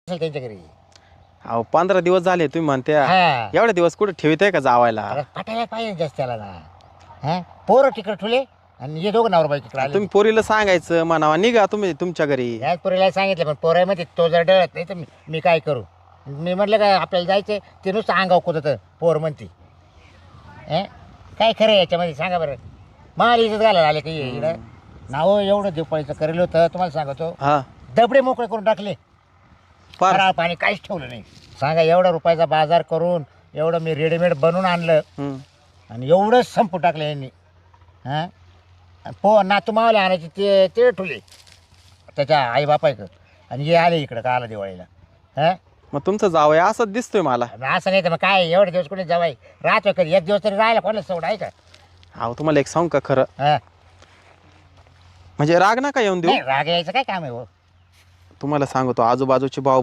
त्यांच्या घरी. अहो 15 दिवस झाले तुम्ही म्हणते. हा. एवढे दिवस कुठे ठेवताय का जावायला? अरे पटायला पाहिजे जास्त त्याला ना. हा पोरं तिकडे ठुले आणि हे दोघं नवरा बाई तिकडे आले. तुम्ही पोरीला सांगायचं म्हणावा निघा तुम्ही तुमच्या घरी. याच पोरीला सांगितलं पण पोरं मध्ये तो जर डळत नाही तर मी काय करू. मी म्हटलं का आपल्याला जायचं ते नुसतं अंगाव कुदत पोर म्हणते. काय खरं याच्यामध्ये सांगा बरं. मला इज्जत घालायला आले काही इकडं नाव एवढं दिवपाळीचं करेल होतं तुम्हाला सांगतो. हा दबडे मोकळे करून टाकले. फार फराळ पाणी काहीच ठेवलं नाही. सांगा एवढा रुपयाचा बाजार करून एवढं मी रेडीमेड बनवून आणलं आणि एवढंच संपू टाकलं यांनी. हां नातू मावले आणायचे ते ठुले त्याच्या आईबापायचं आणि हे आले इकडं का आला दिवाळीला. हां मग तुमचं जावय असंच दिसतोय मला. असं नाही तर मग काय एवढे दिवस कोणी जावाय राहतो कधी एक दिवस तरी राहायला कोणाला सवड आहे का. अहो तुम्हाला एक सांगू का खरं हां म्हणजे राग नका येऊन देऊ. नाही राग यायचं काय काम आहे हो. तुम्हाला सांगतो आजूबाजूचे भाऊ